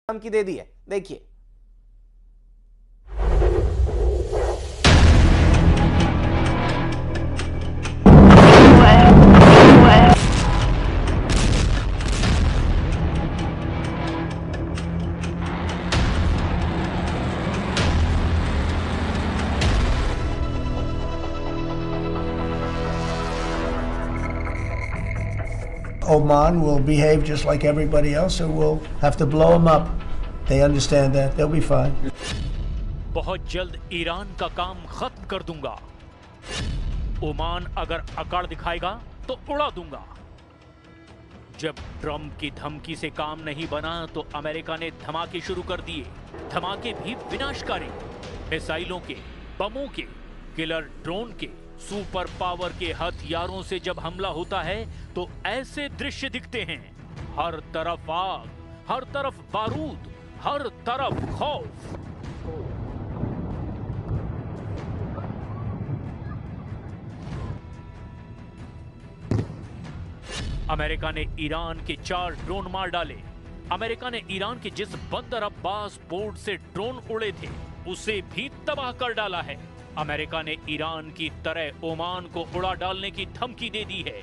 धमकी दे दी है। देखिए। Oman will behave just like everybody else, so we'll have to blow them up. They understand that. They'll be fine. बहुत जल्द Iran का काम खत्म कर दूंगा। ओमान अगर अकड़ दिखाएगा तो उड़ा दूंगा। जब ट्रंप की धमकी से काम नहीं बना तो अमेरिका ने धमाके शुरू कर दिए। धमाके भी विनाशकारी, मिसाइलों के, बमों के, किलर ड्रोन के, सुपर पावर के हथियारों से जब हमला होता है तो ऐसे दृश्य दिखते हैं। हर तरफ आग, हर तरफ बारूद, हर तरफ खौफ। अमेरिका ने ईरान के 4 ड्रोन मार डाले। अमेरिका ने ईरान के जिस बंदर अब्बास पोर्ट से ड्रोन उड़े थे उसे भी तबाह कर डाला है। अमेरिका ने ईरान की तरह ओमान को उड़ा डालने की धमकी दे दी है।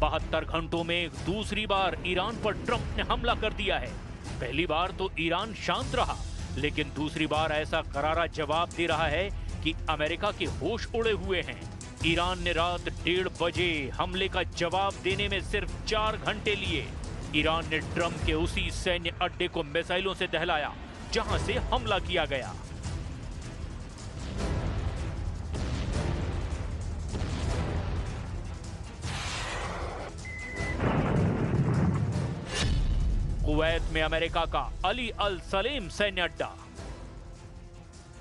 72 घंटों में दूसरी बार ईरान पर ट्रंप ने हमला कर दिया है। पहली बार तो ईरान शांत रहा, लेकिन दूसरी बार ऐसा करारा जवाब दे रहा है कि अमेरिका के होश उड़े हुए हैं। ईरान ने रात 1:30 बजे हमले का जवाब देने में सिर्फ 4 घंटे लिए। ईरान ने ट्रंप के उसी सैन्य अड्डे को मिसाइलों से दहलाया जहां से हमला किया गया। कुवैत में अमेरिका का अली अल सलेम सैन्य अड्डा।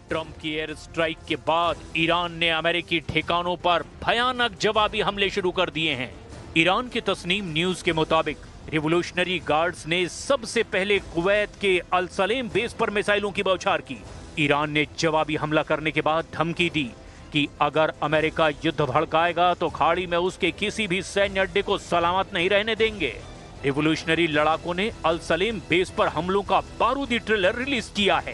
ट्रंप की एयर स्ट्राइक के बाद ईरान ने अमेरिकी ठिकानों पर भयानक जवाबी हमले शुरू कर दिए हैं। ईरान के तस्नीम न्यूज के मुताबिक रिवोल्यूशनरी गार्ड्स ने सबसे पहले कुवैत के अल सलेम बेस पर मिसाइलों की बौछार की। ईरान ने जवाबी हमला करने के बाद धमकी दी कि अगर अमेरिका युद्ध भड़काएगा तो खाड़ी में उसके किसी भी सैन्य अड्डे को सलामत नहीं रहने देंगे। रिवोल्यूशनरी लड़ाकों ने अल सलेम बेस पर हमलों का बारूदी ट्रेलर रिलीज किया है।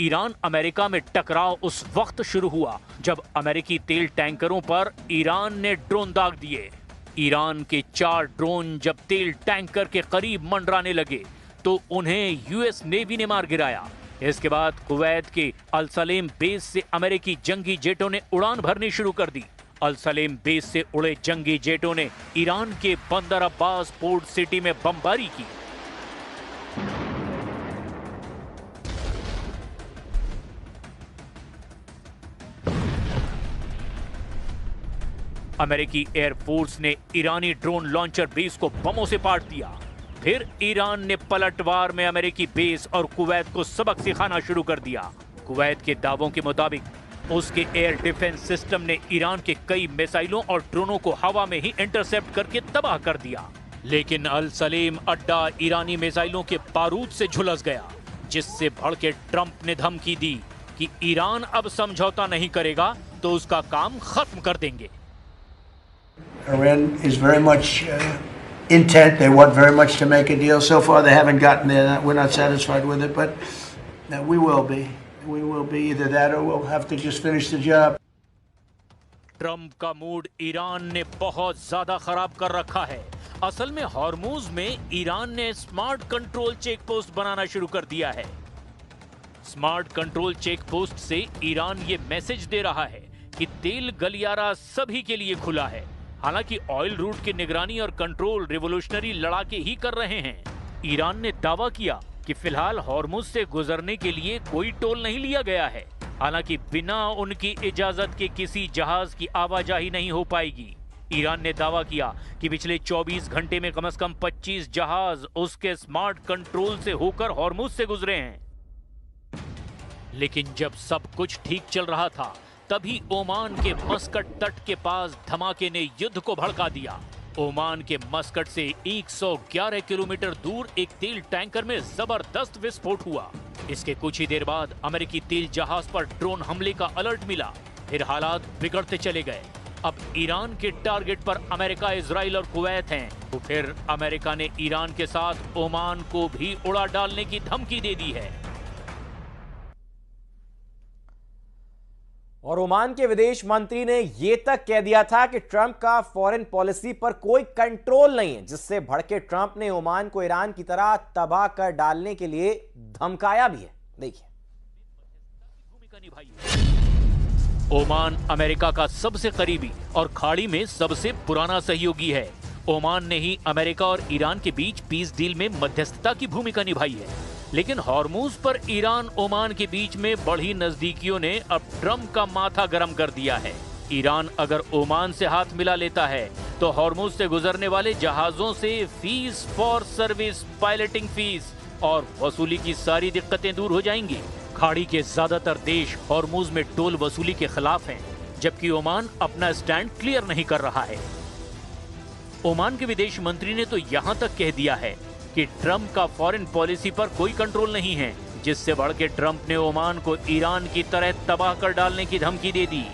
ईरान अमेरिका में टकराव उस वक्त शुरू हुआ जब अमेरिकी तेल टैंकरों पर ईरान ने ड्रोन दाग दिए। ईरान के 4 ड्रोन जब तेल टैंकर के करीब मंडराने लगे तो उन्हें यूएस नेवी ने मार गिराया। इसके बाद कुवैत के अल सलेम बेस से अमेरिकी जंगी जेटों ने उड़ान भरनी शुरू कर दी। अल सलेम बेस से उड़े जंगी जेटों ने ईरान के बंदर अब्बास पोर्ट सिटी में बमबारी की। अमेरिकी एयरफोर्स ने ईरानी ड्रोन लॉन्चर बेस को बमों से पाट दिया। फिर ईरान ने पलटवार में अमेरिकी बेस और कुवैत को सबक सिखाना शुरू कर दिया। कुवैत के दावों के मुताबिक उसके एयर डिफेंस सिस्टम ने ईरान के कई मिसाइलों और ड्रोनों को हवा में ही इंटरसेप्ट करके तबाह कर दिया। लेकिन अल सलेम अड्डा ईरानी मिसाइलों के बारूद से झुलस गया, जिससे भड़के ट्रंप ने धमकी दी कि ईरान अब समझौता नहीं करेगा तो उसका काम खत्म कर देंगे। Iran is very much intent. They want very much to make a deal. So far, they haven't gotten there. We're not satisfied with it, but we will be. We will be either that or we'll have to just finish the job. Trump का mood Iran ने बहुत ज्यादा खराब कर रखा है। असल में हॉर्मुज में ईरान ने स्मार्ट कंट्रोल चेक पोस्ट बनाना शुरू कर दिया है। स्मार्ट कंट्रोल चेक पोस्ट से ईरान ये मैसेज दे रहा है कि तेल गलियारा सभी के लिए खुला है। हालांकि ऑयल रूट की निगरानी और कंट्रोल रिवोल्यूशनरी लड़ाके ही कर रहे हैं। ईरान ने दावा किया कि फिलहाल हॉर्मुज से गुजरने के लिए कोई टोल नहीं लिया गया है। हालांकि बिना उनकी इजाजत के किसी जहाज की आवाजाही नहीं हो पाएगी। ईरान ने दावा किया कि पिछले 24 घंटे में कम से कम 25 जहाज उसके स्मार्ट कंट्रोल से होकर हॉर्मुज से गुजरे हैं। लेकिन जब सब कुछ ठीक चल रहा था तभी ओमान के मस्कट तट के पास धमाके ने युद्ध को भड़का दिया। ओमान के मस्कट से 111 किलोमीटर दूर एक तेल टैंकर में जबरदस्त विस्फोट हुआ। इसके कुछ ही देर बाद अमेरिकी तेल जहाज पर ड्रोन हमले का अलर्ट मिला। फिर हालात बिगड़ते चले गए। अब ईरान के टारगेट पर अमेरिका, इजराइल और कुवैत हैं। तो फिर अमेरिका ने ईरान के साथ ओमान को भी उड़ा डालने की धमकी दे दी है। और ओमान के विदेश मंत्री ने यह तक कह दिया था कि ट्रंप का फॉरेन पॉलिसी पर कोई कंट्रोल नहीं है, जिससे भड़के ट्रंप ने ओमान को ईरान की तरह तबाह कर डालने के लिए धमकाया भी है। देखिए, ओमान अमेरिका का सबसे करीबी और खाड़ी में सबसे पुराना सहयोगी है। ओमान ने ही अमेरिका और ईरान के बीच पीस डील में मध्यस्थता की भूमिका निभाई है। लेकिन हॉर्मूज पर ईरान ओमान के बीच में बढ़ी नजदीकियों ने अब ट्रंप का माथा गर्म कर दिया है। ईरान अगर ओमान से हाथ मिला लेता है तो हॉर्मूज से गुजरने वाले जहाजों से fees for service, piloting fees और वसूली की सारी दिक्कतें दूर हो जाएंगी। खाड़ी के ज्यादातर देश हॉर्मूज में टोल वसूली के खिलाफ हैं, जबकि ओमान अपना स्टैंड क्लियर नहीं कर रहा है। ओमान के विदेश मंत्री ने तो यहां तक कह दिया है कि ट्रंप का फॉरेन पॉलिसी पर कोई कंट्रोल नहीं है, जिससे बढ़ के ट्रंप ने ओमान को ईरान की तरह तबाह कर डालने की धमकी दे दी।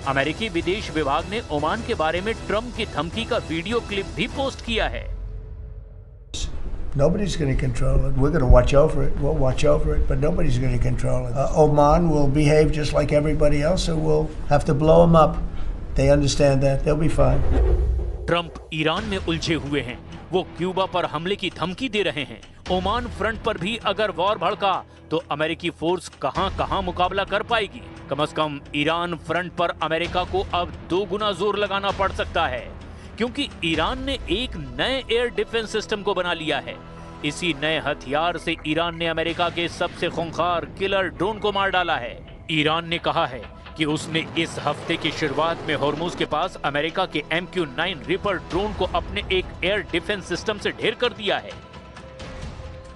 अमेरिकी विदेश विभाग ने ओमान के बारे में ट्रंप की धमकी का वीडियो क्लिप भी पोस्ट किया है। Nobody's going to control it. We're going to watch over it. We'll watch over it, but nobody's going to control it. Oman will behave just like everybody else, so we'll have to blow them up. They understand that. They'll be fine. Trump Iran में उलझे हुए हैं। वो Cuba पर हमले की धमकी दे रहे हैं। ओमान फ्रंट पर भी अगर वॉर भड़का तो अमेरिकी फोर्स कहां मुकाबला कर पाएगी। कम से कम ईरान फ्रंट पर अमेरिका को अब 2 गुना जोर लगाना पड़ सकता है, क्योंकि ईरान ने एक नए एयर डिफेंस सिस्टम को बना लिया है। इसी नए हथियार से ईरान ने अमेरिका के सबसे खूंखार किलर ड्रोन को मार डाला है। ईरान ने कहा है कि उसने इस हफ्ते की शुरुआत में हॉर्मूज के पास अमेरिका के MQ-9 रिपर ड्रोन को अपने एक एयर डिफेंस सिस्टम से ढेर कर दिया है।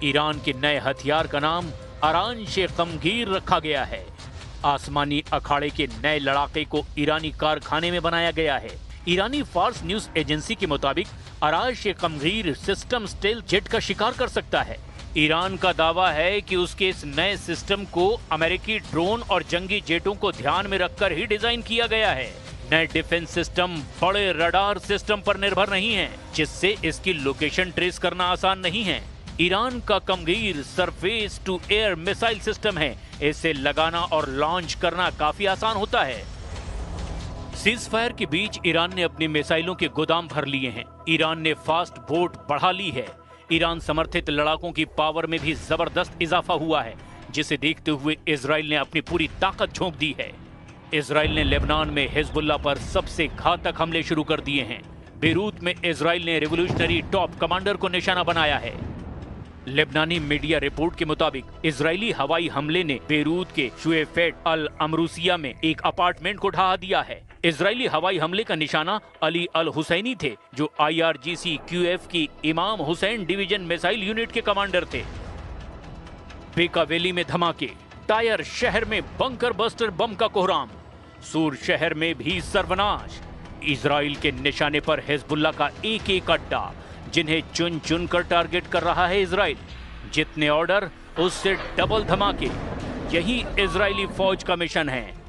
ईरान के नए हथियार का नाम अरान-ए-कमगीर रखा गया है। आसमानी अखाड़े के नए लड़ाके को ईरानी कारखाने में बनाया गया है। ईरानी फार्स न्यूज एजेंसी के मुताबिक अरान-ए-कमगीर सिस्टम स्टेल्थ जेट का शिकार कर सकता है। ईरान का दावा है कि उसके इस नए सिस्टम को अमेरिकी ड्रोन और जंगी जेटों को ध्यान में रखकर ही डिजाइन किया गया है। नए डिफेंस सिस्टम बड़े रडार सिस्टम पर निर्भर नहीं है, जिससे इसकी लोकेशन ट्रेस करना आसान नहीं है। ईरान का कमगीर surface to air missile system है। इसे लगाना और लॉन्च करना काफी आसान होता है। सीज फायर के बीच ईरान ने अपनी मिसाइलों के गोदाम भर लिए हैं। ईरान ने फास्ट बोट बढ़ा ली है। ईरान समर्थित लड़ाकों की पावर में भी जबरदस्त इजाफा हुआ है, जिसे देखते हुए इजराइल ने अपनी पूरी ताकत झोंक दी है। इजराइल ने लेबनान में हिजबुल्लाह पर सबसे घातक हमले शुरू कर दिए हैं। बेरूत में इजराइल ने रिवोल्यूशनरी टॉप कमांडर को निशाना बनाया है। लेबनानी मीडिया रिपोर्ट के मुताबिक इजरायली हवाई हमले ने बेरूत के शुएफेट अल अमरूसिया में एक अपार्टमेंट को ढहा दिया है। इजरायली हवाई हमले का निशाना अली अल हुसैनी थे, जो IRGC QF की इमाम हुसैन डिवीजन मिसाइल यूनिट के कमांडर थे। बेका वैली में धमाके, टायर शहर में बंकर बस्टर बम का कोहराम, सूर शहर में भी सर्वनाश। इजराइल के निशाने पर हिजबुल्लाह का एक अड्डा, जिन्हें चुन चुन कर टारगेट कर रहा है इजराइल। जितने ऑर्डर उससे डबल धमाके। यही इजरायली फौज का मिशन है।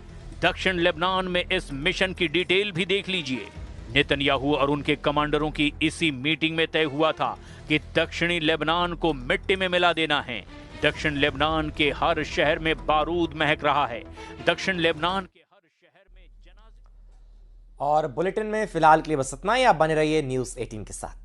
दक्षिण लेबनान में इस मिशन की डिटेल भी देख लीजिए। नेतन्याहू और उनके कमांडरों की इसी मीटिंग में तय हुआ था कि दक्षिणी लेबनान को मिट्टी में मिला देना है। दक्षिण लेबनान के हर शहर में बारूद महक रहा है। दक्षिण लेबनान के हर शहर में जनाजे। और बुलेटिन में फिलहाल के लिए बस इतना ही। आप बने रहिए न्यूज़ 18 के साथ।